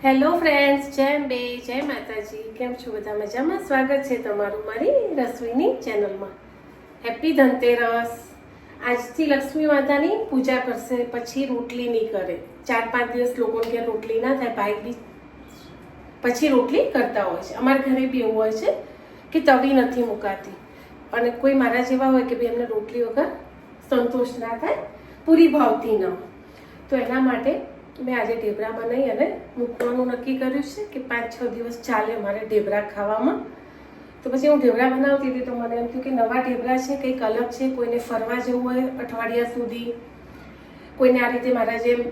Hello friends, જય અંબે, જય માતાજી. કેમ છો બધા? મજામાં? સ્વાગત છે તમારું મારી રસોઈની ચેનલમાં. હેપી ધનતેરસ. આજથી લક્ષ્મી માતાની પૂજા કરશે, પછી રોટલી નહીં કરે. 4-5 દિવસ લોકોને ઘેર રોટલી ના થાય, ભાઈ બી પછી રોટલી કરતા હોય છે. અમારા ઘરે બી એવું હોય છે કે તવી નથી મુકાતી, અને કોઈ મારા જેવા હોય કે ભાઈ એમને રોટલી વગર સંતોષ ના થાય, પૂરી ભાવતી ન હોય. તો એના માટે મેં આજે ઢેબરા બનાવી અને મૂકવાનું નક્કી કર્યું છે કે 5-6 દિવસ ચાલે મારે ઢેબરા ખાવામાં. તો પછી હું ઢેબરા બનાવતી હતી તો મને એમ થયું કે નવા ઢેબરા છે, કંઈક અલગ છે, કોઈને ફરવા જવું હોય અઠવાડિયા સુધી, કોઈને આ રીતે મારા જેમ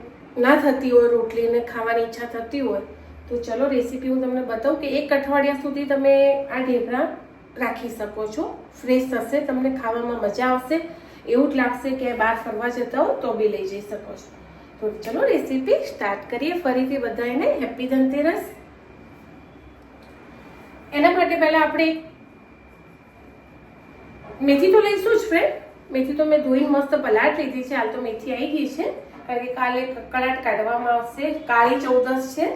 ના થતી હોય રોટલીને ખાવાની ઈચ્છા થતી હોય, તો ચલો રેસીપી હું તમને બતાવું કે 1 અઠવાડિયા સુધી તમે આ ઢેબરા રાખી શકો છો. ફ્રેશ થશે, તમને ખાવામાં મજા આવશે, એવું જ લાગશે કે બહાર ફરવા જતા હો તો બી લઈ જઈ શકો છો. તો ચલો રેસીપી સ્ટાર્ટ કરીએ. ફરીથી બધાને હેપી ધનતેરસ. એના માટે પહેલા આપણે મેથી તો લઈશું જ ફ્રેન્ડ. મેથી તો મેં ધોઈને મસ્ત પલાટ લીધી છે. હાલ તો મેથી આવી ગઈ છે, કારણ કે કાલે કકળાટ કાઢવામાં આવશે. કાળી 14 છે,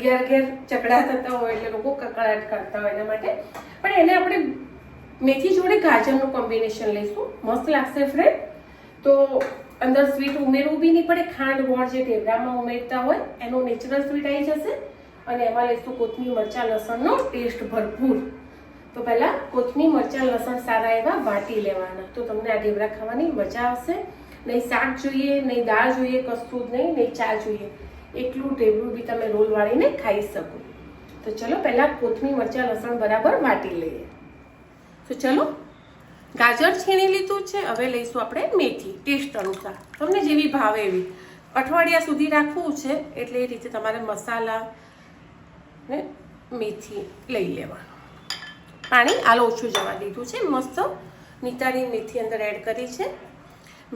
ઘેર ઘેર ચકડા થતા હોય એટલે લોકો કકળાટ કાઢતા હોય, એના માટે. પણ એને આપણે મેથી જોડે ગાજરનું કોમ્બિનેશન લઈશું, મસ્ત લાગશે ફ્રેન્ડ. તો અંદર સ્વીટ ઉમેરવું બી નહીં પડે. ખાંડ ગોળ જે ઢેબરામાં ઉમેરતા હોય એનું નેચરલ સ્વીટ આવી જશે. અને એમાં લઈશું કોથમીર, મરચાં, લસણનો ટેસ્ટ ભરપૂર. તો પહેલાં કોથમીર, મરચાં, લસણ સારા એવા વાટી લેવાના, તો તમને આ ઢેબરા ખાવાની મજા આવશે. નહીં શાક જોઈએ, નહીં દાળ જોઈએ, કશું જ નહીં, નહીં ચા જોઈએ. એટલું ઢેબરું બી તમે રોલ વાળીને ખાઈ શકો. તો ચલો પહેલાં કોથમીર, મરચાં, લસણ બરાબર વાટી લઈએ. તો ચલો, ગાજર છીણી લીધું છે. હવે લઈશું આપણે મેથી, ટેસ્ટ અનુસાર, તમને જેવી ભાવે એવી. અઠવાડિયા સુધી રાખવું છે એટલે એ રીતે તમારે મસાલા ને મેથી લઈ લેવાનું. પાણી આલો ઓછું જવા દીધું છે. મસ્ત નીતારી મેથી અંદર એડ કરી છે.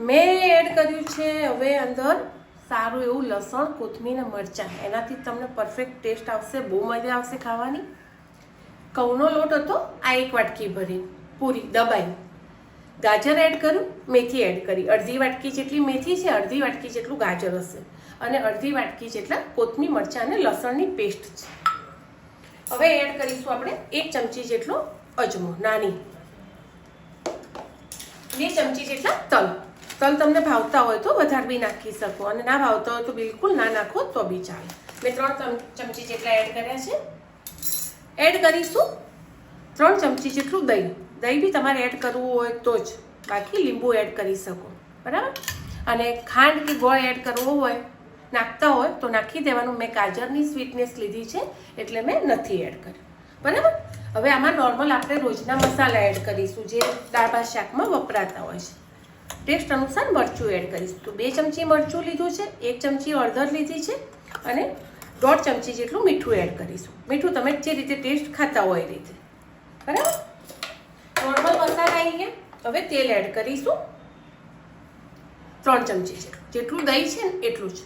મેં એડ કર્યું છે હવે અંદર સારું એવું લસણ, કોથમીર અને મરચાં. એનાથી તમને પરફેક્ટ ટેસ્ટ આવશે, બહુ મજા આવશે ખાવાની. ઘઉંનો લોટ હતો, આ 1 વાટકી ભરી પૂરી દબાઈ. ગાજર એડ કર્યું, મેથી એડ કરી. અડધી વાટકી જેટલી મેથી છે, અડધી વાટકી જેટલું ગાજર હશે, અને અડધી વાટકી જેટલા કોથમીર, મરચાં અને લસણની પેસ્ટ છે. હવે એડ કરીશું આપણે 1 ચમચી જેટલો અજમો, નાની. 2 ચમચી જેટલા તલ. તલ તમને ભાવતા હોય તો વધારે બી નાખી શકો, અને ના ભાવતા હોય તો બિલકુલ ના નાખો તો બી ચાલે. મેં 3 ચમચી જેટલા એડ કર્યા છે. એડ કરીશું 3 ચમચી જેટલું દહીં. દહીં બી તમારે એડ કરવું હોય તો જ, બાકી લીંબુ એડ કરી શકો, બરાબર. અને ખાંડ કે ગોળ એડ કરવો હોય, નાખતા હોય તો નાખી દેવાનું. મેં ગાજરની સ્વીટનેસ લીધી છે એટલે મેં નથી એડ કર્યું, બરાબર. હવે આમાં નોર્મલ આપણે રોજના મસાલા એડ કરીશું, જે દાળ ભાત શાકમાં વપરાતા હોય છે. ટેસ્ટ અનુસાર મરચું એડ કરીશું. તો 2 ચમચી મરચું લીધું છે, 1 ચમચી હળદર લીધી છે, અને 1.5 ચમચી જેટલું મીઠું એડ કરીશું. મીઠું તમે જે રીતે ટેસ્ટ ખાતા હોય એ રીતે, બરાબર. નોર્મલ મસાલા આવી ગયા. હવે તેલ એડ કરીશું 3 ચમચી જેટલું દહીં છે ને એટલું જ.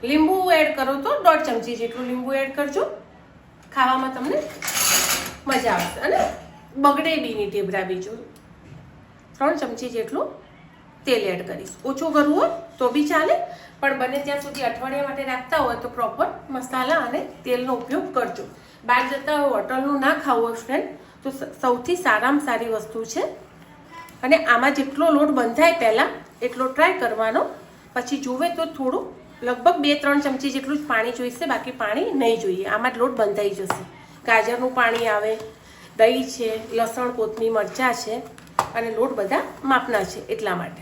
લીંબુ એડ કરો તો 1.5 ચમચી જેટલું લીંબુ એડ કરજો, ખાવામાં તમને મજા આવશે અને બગડે બી નહીં ઢેબરા. બીજું 3 ચમચી જેટલું તેલ એડ કરીશ. ઓછું કરવું હોય તો બી ચાલે, પણ બને ત્યાં સુધી અઠવાડિયા માટે રાખતા હોય તો પ્રોપર મસાલા અને તેલનો ઉપયોગ કરજો. બહાર જતા હોય, હોટલનું ના ખાવું હોય ફ્રેન્ડ, તો સૌથી સારામાં સારી વસ્તુ છે. અને આમાં જેટલો લોટ બંધાય પહેલાં એટલો ટ્રાય કરવાનો, પછી જોવે તો થોડું લગભગ 2-3 ચમચી જેટલું જ પાણી જોઈશે, બાકી પાણી નહીં જોઈએ. આમાં જ લોટ બંધાઈ જશે. ગાજરનું પાણી આવે, દહીં છે, લસણ, કોથમીર, મરચાં છે, અને લોટ બધા માપના છે એટલા માટે.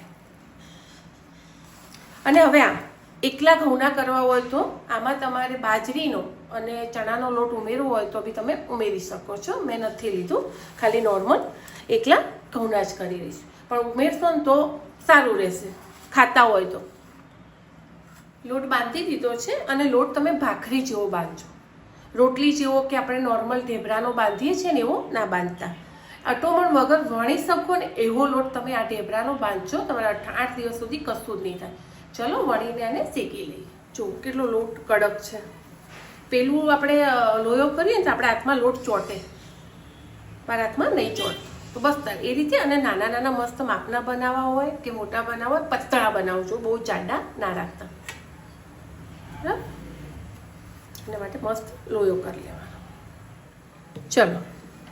અને હવે આ એકલા ઘઉંના કરવા હોય તો આમાં તમારે બાજરીનો અને ચણાનો લોટ ઉમેરવો હોય તો બી તમે ઉમેરી શકો છો. મેં નથી લીધું, ખાલી નોર્મલ એકલા ઘઉંના જ કરી રહીશ. પણ ઉમેરશો ને તો સારું રહેશે, ખાતા હોય તો. લોટ બાંધી દીધો છે, અને લોટ તમે ભાખરી જેવો બાંધજો. રોટલી જેવો કે આપણે નોર્મલ ઢેબરાનો બાંધીએ છીએ ને એવો ના બાંધતા. અટોમણ વગર વણી શકો ને એવો લોટ તમે આ ઢેબરાનો બાંધજો, તમારા 8 દિવસ સુધી કશું જ નહીં થાય. ચલો વણીને આને શેકી લઈએ. જો કેટલો લોટ કડક છે. પેલું આપણે લોયો કરીએ ને તો આપણે હાથમાં લોટ ચોટે, મારા હાથમાં નહીં ચોટે. તો બસ એ રીતે. અને નાના નાના મસ્ત માપના બનાવવા હોય કે મોટા બનાવવા હોય, પતળા બનાવજો, બહુ જાડા ના રાખતા. બરાબર. એના માટે મસ્ત લોયો કરી લેવાનો. ચલો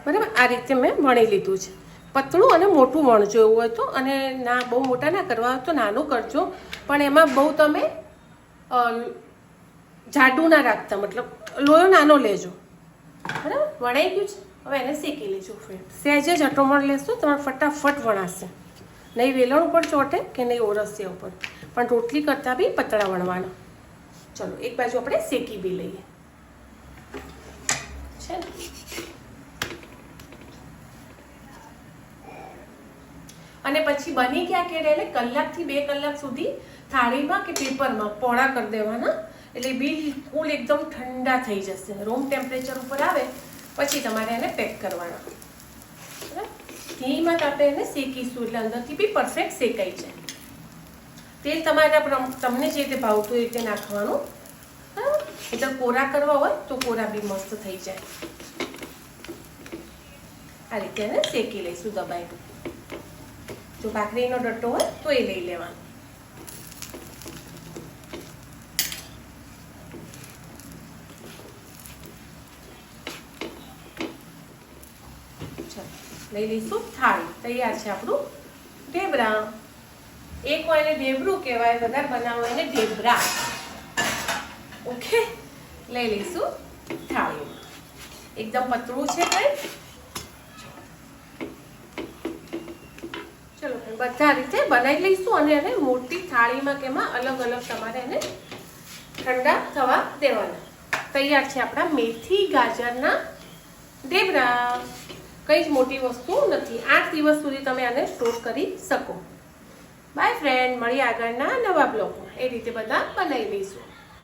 બરાબર, આ રીતે મેં વણી લીધું છે. પતળું અને મોટું વણજો એવું હોય તો, અને ના બહુ મોટા ના કરવા હોય તો નાનું કરજો, પણ એમાં બહુ તમે જાડું ના રાખતા, મતલબ લોયો નાનો લેજો. બરાબર, વણાઈ ગયું છે. હવે એને શેકી લેજો ફ્રેન્ડ. સહેજે જ અટોમણ લેશો તમારે ફટાફટ વણાશે. નહીં વેલણ ઉપર ચોટે કે નહીં ઓરસિયા ઉપર, પણ રોટલી કરતાં બી પતળા વણવાના. ચલો એક બાજુ આપણે શેકી બી લઈએ છે ને. અને પછી બની ગયા કેળા એટલે કલાકથી 2 કલાક સુધી થાળીમાં કે પેપરમાં પોળા કરી દેવાના, એટલે બિલકુલ એકદમ ઠંડા થઈ જશે. રૂમ ટેમ્પરેચર ઉપર આવે પછી તમારે એને પેક કરવાના. ધીમા તાપે એને શેકીશું એટલે અંદરથી બી પરફેક્ટ શેકાઈ જાય. તેલ તમારા તમને જે રીતે ભાવતું એ રીતે નાખવાનું. એટલે કોરા કરવા હોય તો કોરા બી મસ્ત થઈ જાય. આ રીતે એને શેકી લઈશું દબાઈ. જો ભાખરીનો ડટ્ટો હોય તો એ લઈ લેવાનો. લઈ લઈશું થાળી. તૈયાર છે આપણું ઢેબરા. એક હોય એને ઢેબરું કહેવાય, વધારે બનાવો એને ઢેબરા. ઓકે, લઈ લઈશું થાળી. એકદમ પતળું છે કઈ. ચલો બધા રીતે બનાવી લઈશું અને એને મોટી થાળીમાં કે એમાં અલગ અલગ તમારે એને ઠંડા થવા દેવાના. તૈયાર છે આપણા મેથી ગાજરના ઢેબરા. કઈ જ મોટી વસ્તુ નથી. 8 દિવસ સુધી તમે આને સ્ટોર કરી શકો. બાય ફ્રેન્ડ, મળીએ આગળના નવા બ્લોગમાં. એ રીતે બધા બનાવી લઈશું.